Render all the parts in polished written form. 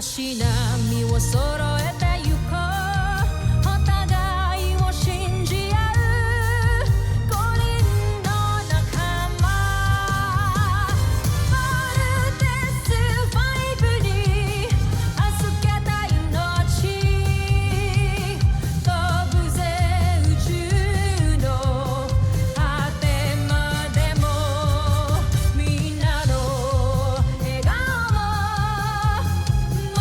足並みを揃えてゆこうお互いを信じ合う五人の仲間まるでスファイブに預けた命飛ぶぜ宇宙の果てまでもみんなの笑顔もも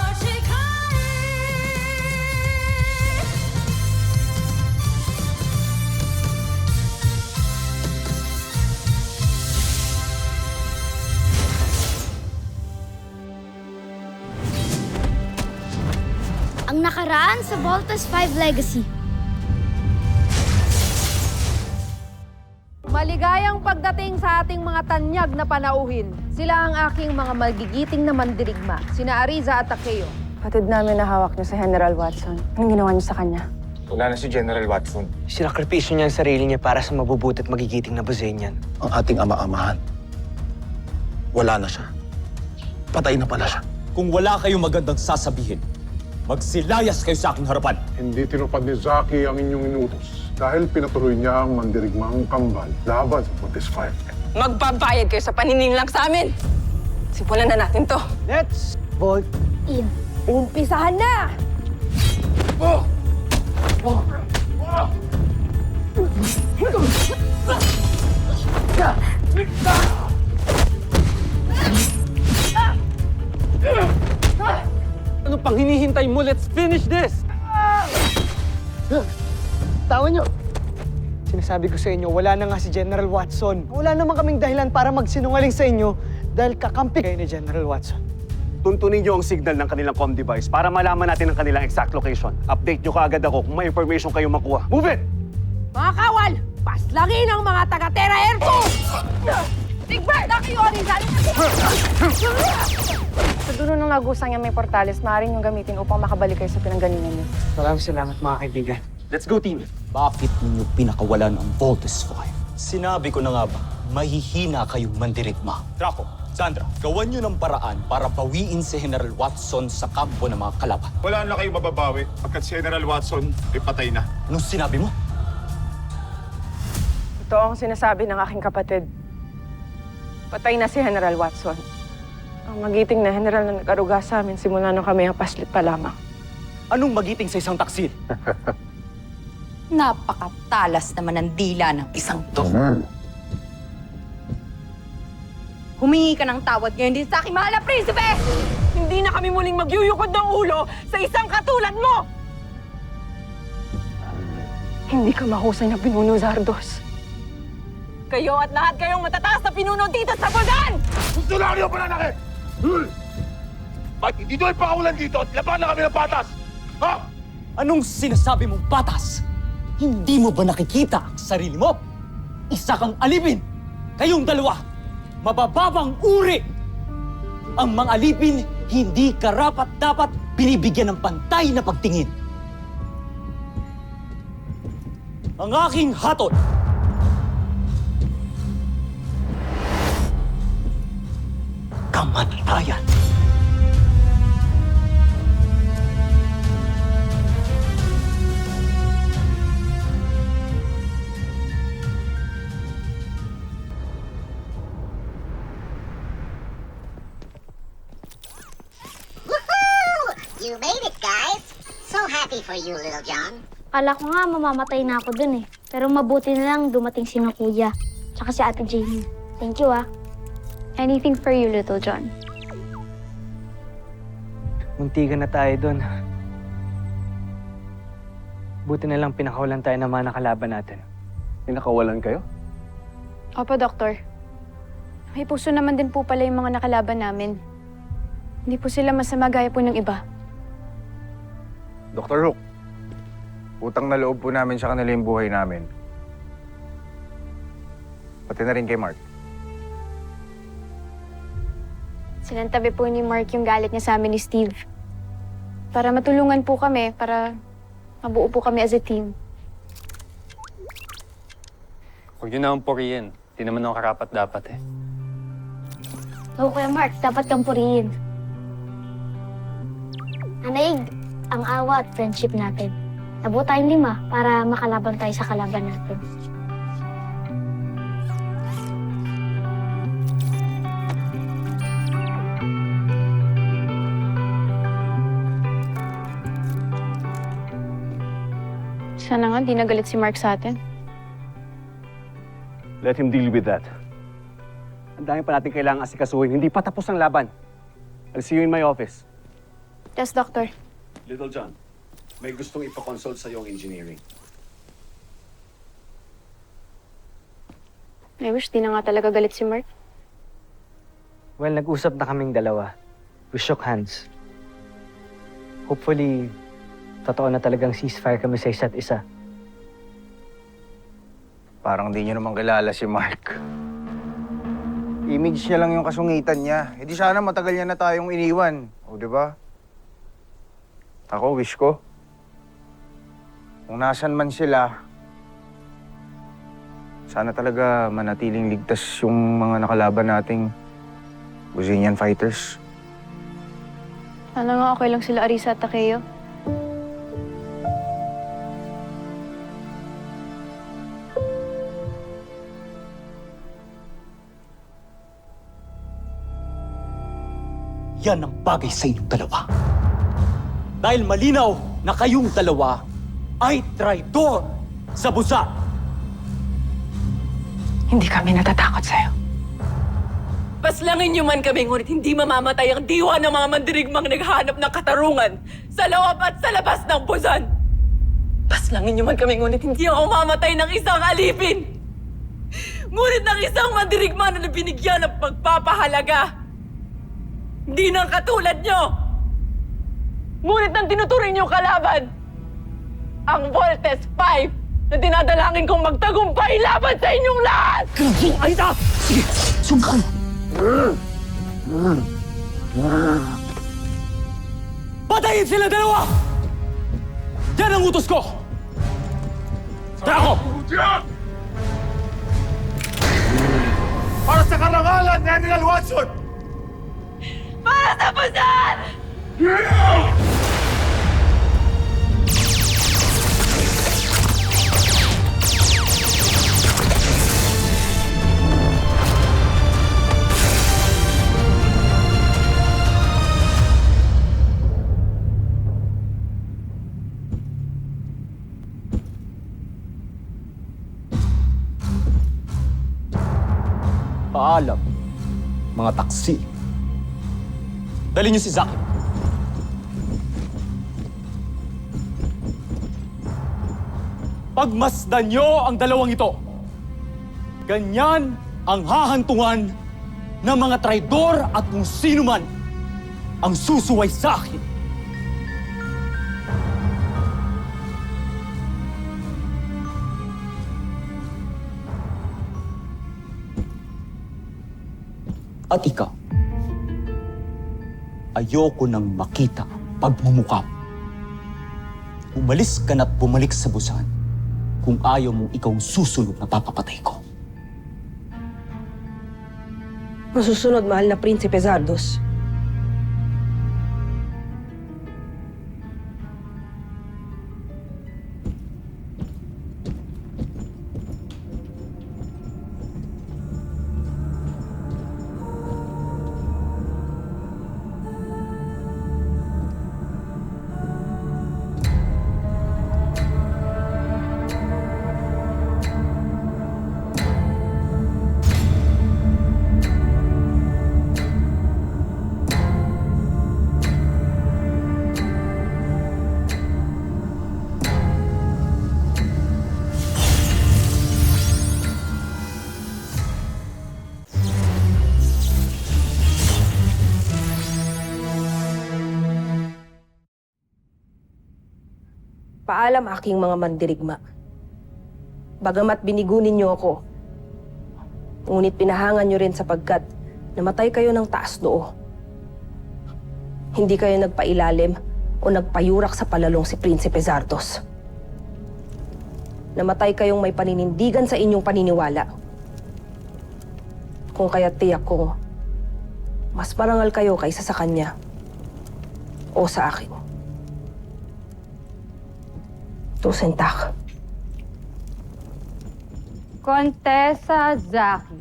う近いAng nakaraan sa Voltas 5 Legacy. Maligayang pagdating sa ating mga tanyag na panauhin. Sila ang aking mga magigiting na mandirigma, sina Ariza at Takeo. Patid namin na hawak niyo sa General Watson. Anong ginawa niyo sa kanya? Wala na si General Watson. Sinakripisyo niya ang sarili niya para sa mabubuti at magigiting na Buzenian. Ang ating ama-amahan. Wala na siya. Patay na pala siya. Kung wala kayong magandang sasabihin, magsilayas kayo sa aking harapan. Hindi tinupad ni Zaki ang inyong inutos dahil pinatuloy niya ang mandirigmang kambal laban sa Voltes 5. Magbabayad kayo sa panininlang sa amin! Simulan na natin to. Let's vote. In. Umpisahan na! Ano pang hinihintay mo? Let's finish this! Tawa niyo. Sinasabi ko sa inyo, wala na nga si General Watson. Wala naman kaming dahilan para magsinungaling sa inyo dahil kakampi kayo ni General Watson. Tuntunin niyo ang signal ng kanilang comm device para malaman natin ang kanilang exact location. Update niyo kaagad ako kung may information kayong makuha. Move it! Mga kawal, paslangin ang mga taga-Terra Air 2! Big Bird, kayo, Ariza! Sa dulo ng lagusang niya may portales, maaaring yung gamitin upang makabalik kayo sa pinanggalingan niyo. Maraming salamat mga kaibigan. Let's go, team! Bakit ninyo pinakawalan ang Voltes 5? Sinabi ko na nga ba, mahihina kayong mandirigma. Draco, Sandra, gawan niyo ng paraan para bawiin si General Watson sa kampo ng mga kalaban. Wala na kayong mababawi pagkat si General Watson ay patay na. Anong sinabi mo? Ito ang sinasabi ng aking kapatid. Patay na si General Watson. Ang magiting na general na nag-aruga sa amin simula nung kami ang paslit pa lamang. Anong magiting sa isang taksil? Napakatalas naman ang dila ng isang to. Humingi ka ng tawad ngayon din sa aking mahal na prinsipe! Hindi na kami muling magyuyukod ng ulo sa isang katulad mo! Hindi ka mahusay na pinuno, Zardos. Kayo at lahat kayong matataas na pinuno dito sa Bulgan! Gusto lang niyo pananakit! Ba't hindi doon pakawalan dito at laban na kami ng patas? Ha? Anong sinasabi mong patas? Hindi mo ba nakikita ang sarili mo? Isa kang alipin! Kayong dalawa, mabababang uri! Ang mga alipin, hindi karapat-dapat binibigyan ng pantay na pagtingin. Ang aking hatol, kamatayan. You made it, guys! So happy for you, Little John. Kala ko nga mamamatay na ako dun eh. Pero mabuti na lang dumating si Kuya. Tsaka si Ate Jamie. Thank you ah. Anything for you, Little John. Muntikan na tayo doon. Buti na lang pinakawalan tayo ng mga nakalaban natin. Pinakawalan kayo? Opo, Doktor. May puso naman din po pala yung mga nakalaban namin. Hindi po sila masama gaya po ng iba. Dr. Hook, utang na loob po namin sa kanila yung buhay namin. Pati na rin kay Mark. Sinantabi po ni Mark yung galit niya sa amin ni Steve. Para matulungan po kami, para mabuo po kami as a team. Huwag yun naman purihin. Di naman ako karapat-dapat eh. Oo, Kuya Mark, dapat kang purihin. Nanaig ang awa at friendship natin. Nabuo tayong 5 para makalaban tayo sa kalaban natin. Sana nga, di nagalit si Mark sa atin. Let him deal with that. Ang dami pa natin kailangang asikasuhin. Hindi pa tapos ang laban. I'll see you in my office. Yes, Doctor. Little John, may gustong ipakonsult sa iyong engineering. I wish di na nga talaga galit si Mark. Well, nag-usap na kaming dalawa. We shook hands. Hopefully, totoo na talagang ceasefire kami sa isa't isa. Parang di niyo naman kilala si Mark. Image niya lang yung kasungitan niya. E di sana matagal niya na tayong iniwan. O, di ba? Ako, wish ko. Kung nasan man sila, sana talaga manatiling ligtas yung mga nakalaban nating Brazilian fighters. Sana nga okay lang sila Arisa at Takeo. Yan ang bagay sa inyong dalawa. Dahil malinaw na kayong dalawa ay traidor sa busa. Hindi kami natatakot sa'yo. Paslangin niyo man kami, ngunit hindi mamamatay ang diwa ng mga mandirigmang naghahanap ng katarungan sa loob at sa labas ng Busan. Paslangin niyo man kami, ngunit hindi ako mamatay ng isang alipin. Ngunit ng isang mandirigma na binigyan ng pagpapahalaga. Hindi nang katulad niyo. Ngunit nang tinuturing niyo kalaban, ang Voltes 5 na dinadalangin kong magtagumpay laban sa inyong lahat! Aida! Sige, sungkan! Patayin sila dalawa! Yan ang utos ko! Tara ko! Para sa karangalan ni General Watson! Para sa Busan! Paalam, mga taksi. Dali niyo si Zaki. Pagmasdan niyo ang dalawang ito. Ganyan ang hahantungan ng mga traidor at kung sino man ang susuway sa akin. At ikaw, ayoko nang makita pagmumukha mo. Umalis ka na't bumalik sa Busan kung ayaw mong ikaw susunod na papapatay ko. Masusunod, mahal na Prinsipe Zardos. Paalam aking mga mandirigma. Bagamat binigunin niyo ako, ngunit pinahangan niyo rin sapagkat namatay kayo ng taas noo. Hindi kayo nagpailalim o nagpayurak sa palalong si Prinsipe Zardos. Namatay kayong may paninindigan sa inyong paniniwala. Kung kaya't tiyak kong mas marangal kayo kaysa sa kanya o sa akin. Tusentak. Contessa Zaki.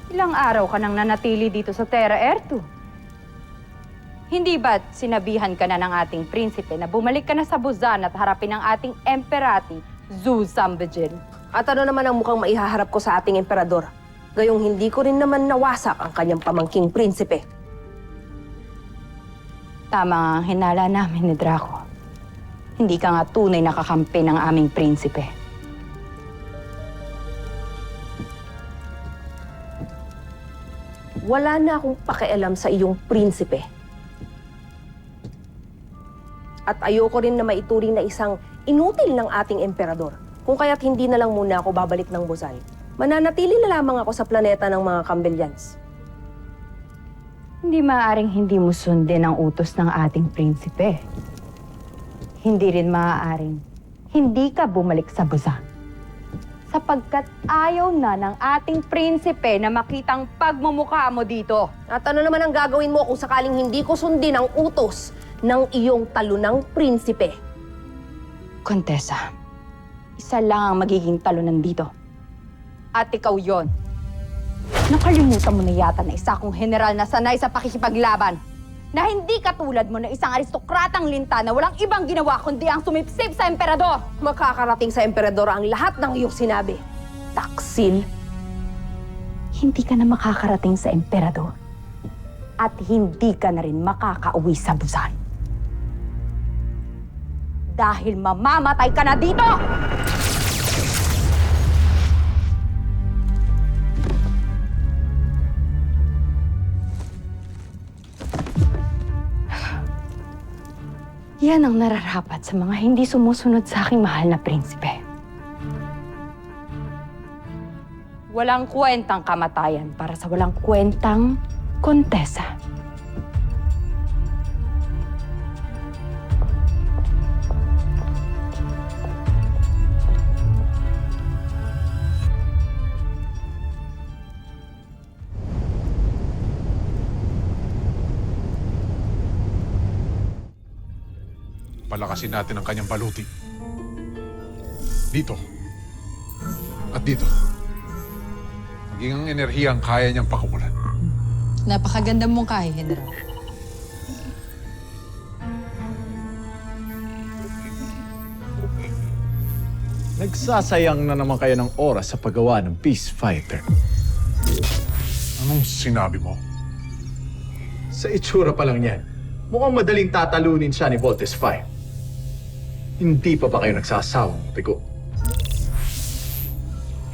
Ilang araw ka nang nanatili dito sa Terra Air 2? Hindi ba't sinabihan ka na ng ating prinsipe na bumalik ka na sa Busan at harapin ang ating emperati, Zhu Zambijin? At ano naman ang mukhang maihaharap ko sa ating emperador? Gayong hindi ko rin naman nawasak ang kanyang pamangking prinsipe. Tama ang hinala namin ni Draco. Hindi ka nga tunay na kakampi ng aming prinsipe. Wala na akong pakialam sa iyong prinsipe. At ayoko rin na maituring na isang inutil ng ating emperador. Kung kaya't hindi na lang muna ako babalik ng Busan. Mananatili na lamang ako sa planeta ng mga Campbellians. Hindi maaaring hindi mo sundin ang utos ng ating prinsipe. Hindi rin maaaring hindi ka bumalik sa Busan. Sapagkat ayaw na ng ating prinsipe na makitang pagmumukha mo dito. At ano naman ang gagawin mo kung sakaling hindi ko sundin ang utos ng iyong talunang prinsipe? Contessa, isa lang ang magiging talunan dito. At ikaw yon. Nakalimutan mo na yata na isa kong general na sanay sa pakikipaglaban. Na hindi katulad mo na isang aristokratang linta na walang ibang ginawa kundi ang sumipsip sa emperador. Makakarating sa emperador ang lahat ng iyong sinabi. Taksil. Hindi ka na makakarating sa emperador. At hindi ka na rin makakauwi sa Busan. Dahil mamamatay ka na dito! Yan ang nararapat sa mga hindi sumusunod sa aking mahal na prinsipe. Walang kwentang kamatayan para sa walang kwentang kontesa. Palakasin natin ang kanyang baluti. Dito. At dito. Maging ang enerhiya ang kaya niyang pakawalan. Napakaganda mong kaya, General. Nagsasayang na naman kayo ng oras sa paggawa ng Peace Fighter. Anong sinabi mo? Sa itsura pa lang yan, mukhang madaling tatalunin siya ni Voltes 5. Hindi pa ba kayo nagsasawang tigo?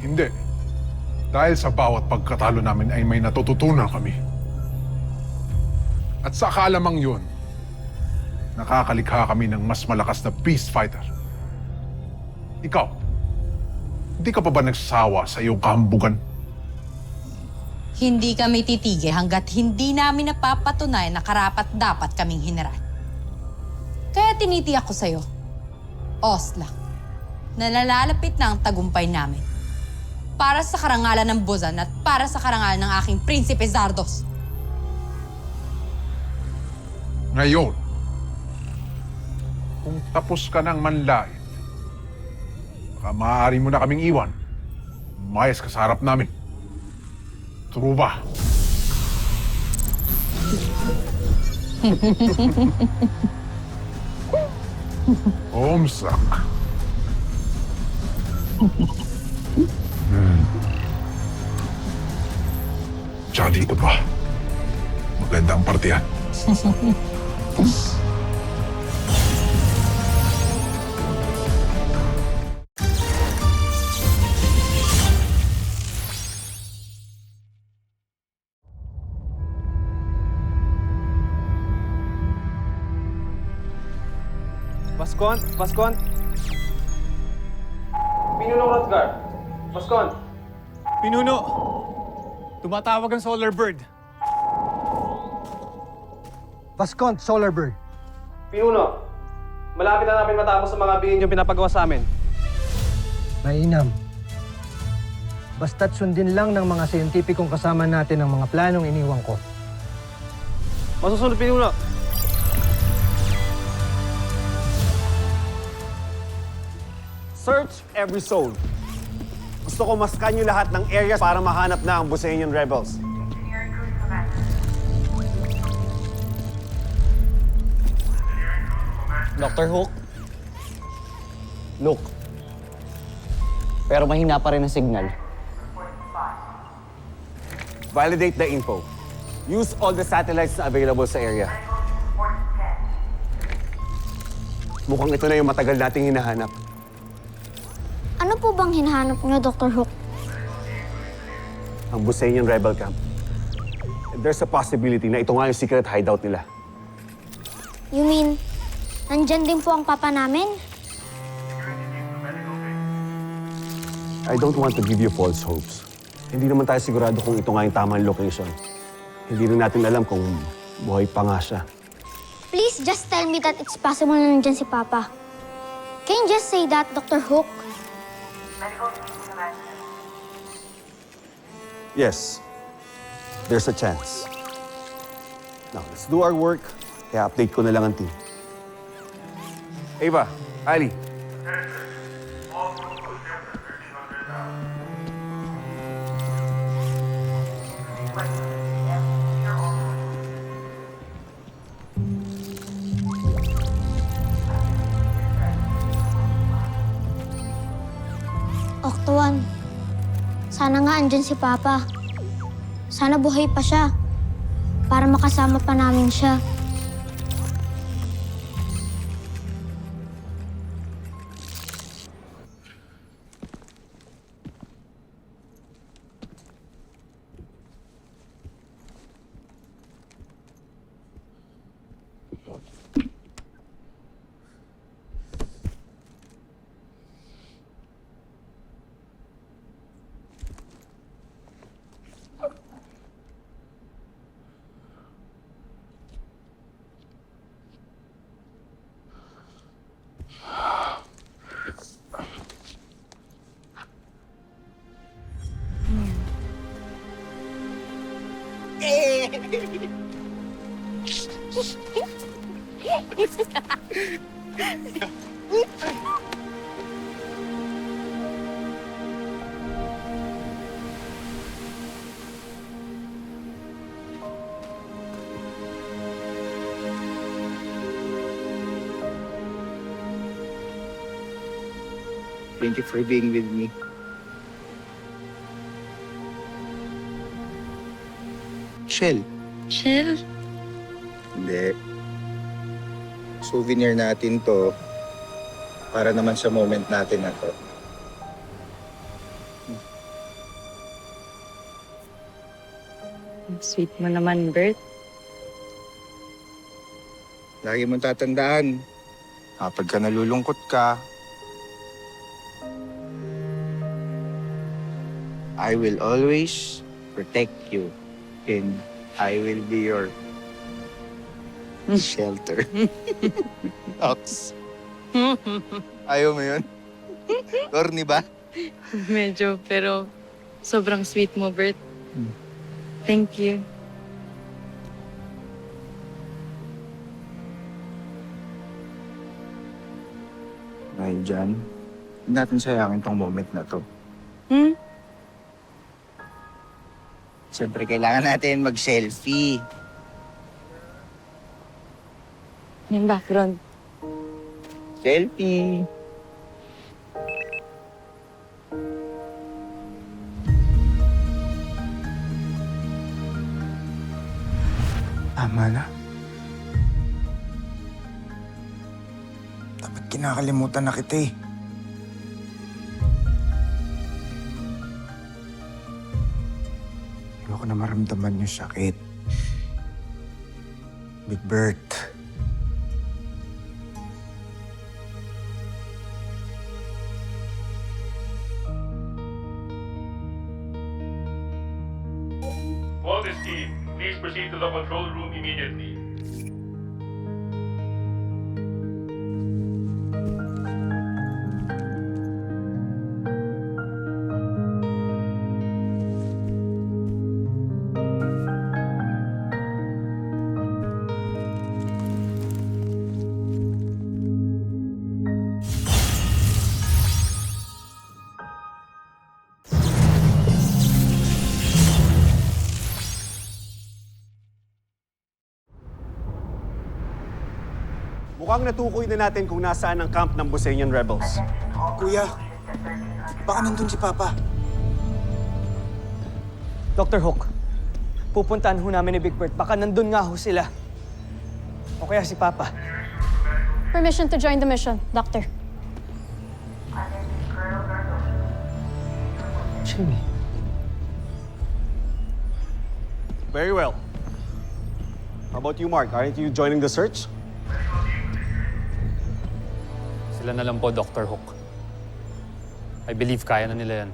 Hindi. Dahil sa bawat pagkatalo namin ay may natututunan kami. At sa kaalamang yun, nakakalikha kami ng mas malakas na Peace Fighter. Ikaw, hindi ka pa ba nagsasawa sa iyong kahambugan? Hindi kami titigil hanggat hindi namin napapatunayan na karapat-dapat kaming general. Kaya tinitiyak ko sa'yo, Osla, na nalalapit na ang tagumpay namin. Para sa karangalan ng Busan at para sa karangalan ng aking Prinsipe Zardos. Ngayon, kung tapos ka ng manlait, baka maaari mo na kaming iwan. Umayos ka sa harap namin. True ba? Omsak. Tsaka dito pa. Maganda ang partiyan. Paskon! Paskon! Pinuno Rothgar! Paskon! Pinuno! Tumatawag ang Solar Bird. Vascont, Solar Bird. Pinuno! Malapit na namin matapos sa mga bihin yung pinapagawa sa amin. Mainam. Basta't sundin lang ng mga siyentipikong kasama natin ang mga planong iniwan ko. Masusunod, Pinuno! Search every zone. Gusto ko maskan nyo lahat ng areas para mahanap na ang Buseñan rebels. Dr. Hook? Look. Pero mahina pa rin ang signal. Validate the info. Use all the satellites na available sa area. Mukhang ito na yung matagal nating hinahanap. Ano po bang hinahanap niyo, Dr. Hook? Ang Buseñan rebel camp. And there's a possibility na ito nga yung secret hideout nila. You mean, nandyan din po ang papa namin? I don't want to give you false hopes. Hindi naman tayo sigurado kung ito nga yung tamang location. Hindi rin natin alam kung buhay pa nga siya. Please just tell me that it's possible na nandyan si Papa. Can you just say that, Dr. Hook? Yes, there's a chance. Now, let's do our work. Kaya update ko na lang ang team. Ava, Ali. Octuan, sana nga andyan si Papa. Sana buhay pa siya para makasama pa namin siya. Thank you for being with me. Shell. Shell? Hindi. Souvenir natin to para naman sa moment natin na to. Sweet mo naman, Bert. Lagi mong tatandaan, kapag ka nalulungkot ka, I will always protect you and I will be your shelter. Ox. Ayaw mo yun? Corny ba? Medyo, pero sobrang sweet mo, Bert. Thank you. Dahil dyan, huwag natin sayangin tong moment na to. Siyempre, kailangan natin mag-selfie. Yung background. Selfie! Tama na. Dapat kinakalimutan na kita eh. Ayoko na maramdaman yung sakit. Big Bert. Voltes team, please proceed to the control room immediately. Mukhang natukoy na natin kung nasaan ang camp ng Bosenian rebels. Kuya, baka nandun si Papa. Dr. Hook, pupuntahan ho namin ni Big Bird. Baka nandun nga ho sila. O kaya si Papa. Permission to join the mission, Doctor. Jimmy. Very well. How about you, Mark? Aren't you joining the search? Sila na lang po, Dr. Hook. I believe kaya na nila yan.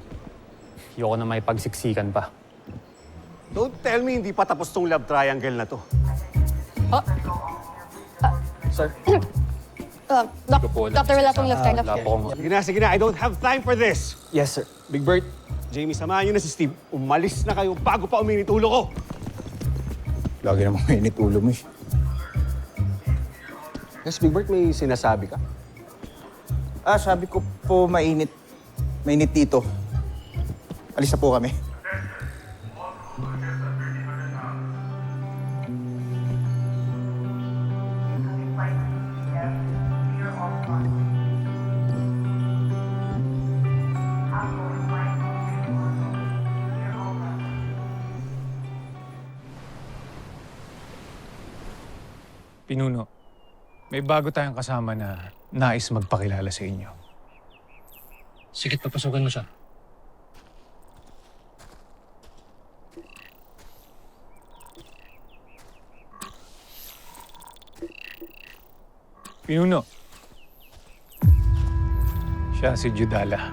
Ayoko na may pagsiksikan pa. Don't tell me hindi pa tapos tong love triangle na to. Sir? Doctor, wala pong love triangle. Sige na. I don't have time for this. Yes, sir. Big Bird, Jamie, samahan niyo na si Steve. Umalis na kayo bago pa uminit ulo ko. Lagi namang mainit ulo mo eh. Yes, Big Bird, may sinasabi ka? Sabi ko po mainit. Mainit dito. Alis na po kami. Pinuno, may bago tayong kasama na nais magpakilala sa inyo. Sige, papasukan mo siya. Pinuno, siya si Judala.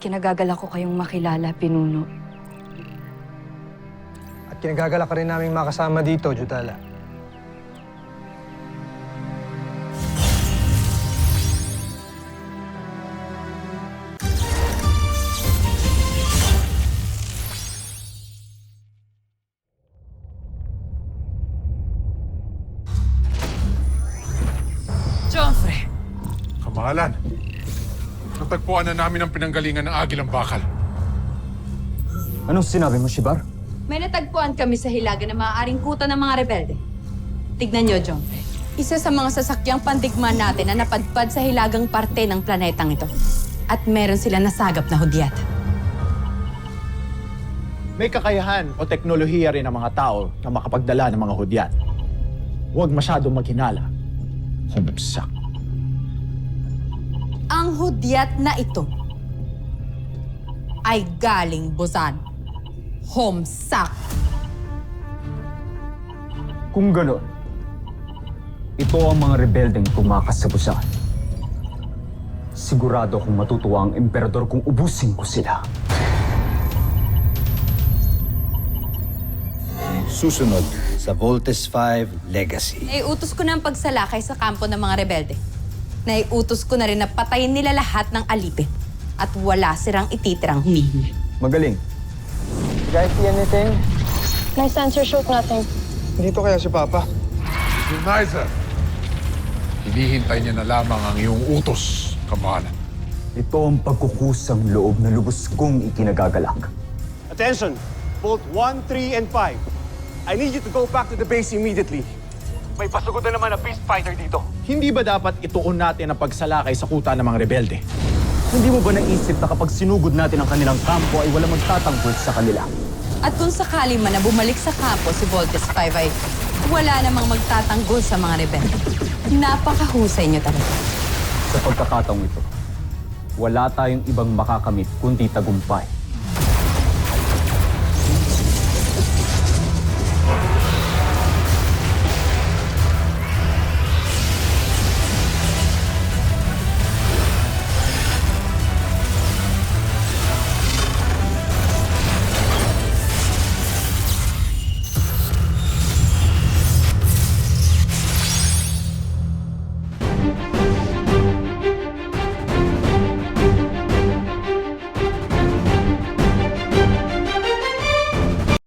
Kinagagala ko kayong makilala, Pinuno. At kinagagala ka rin namin makasama dito, Judala. Joffrey! Kamahalan, natagpuan na namin ang pinanggalingan ng Agilang Bakal. Anong sinabi mo, Shibar? May natagpuan kami sa Hilaga na maaaring kuta ng mga rebelde. Tignan niyo, Joffrey. Isa sa mga sasakyang pandigma natin na napadpad sa hilagang parte ng planetang ito. At meron sila nasagap na hudyat. May kakayahan o teknolohiya rin ang mga tao na makapagdala ng mga hudyat. Huwag masyadong maghinala. Humagsak. Ang hudyat na ito ay galing Busan. Homsak. Kung gano'n, ito ang mga rebeldeng tumakas sa Busan. Sigurado kung matutuwa ang emperador kung ubusin ko sila. Susunod sa Voltes 5 Legacy. Naiutos ko na ang pagsalakay sa kampo ng mga rebelde. Naiutos ko na rin na patayin nila lahat ng alipin. At wala silang ititirang humihingi. Magaling. You guys see anything? Nice answer, shoot nothing. Dito kaya si Papa? Unizer, hinihintay niya na lamang ang iyong utos, Kamahalan. Ito ang pagkukusang loob na lubos kong ikinagagalak. Attention! Bolt 1, 3, and 5. I need you to go back to the base immediately. May pasugod na naman na beast fighter dito. Hindi ba dapat ituon natin ang pagsalakay sa kuta ng mga rebelde? Hindi mo ba naisip na kapag sinugod natin ang kanilang kampo ay wala magtatanggol sa kanila? At kung sakali man na bumalik sa kampo si Voltes 5 ay wala namang magtatanggol sa mga rebelde. Napakahusay niyo talaga. Sa pagkakataong ito, wala tayong ibang makakamit kundi tagumpay.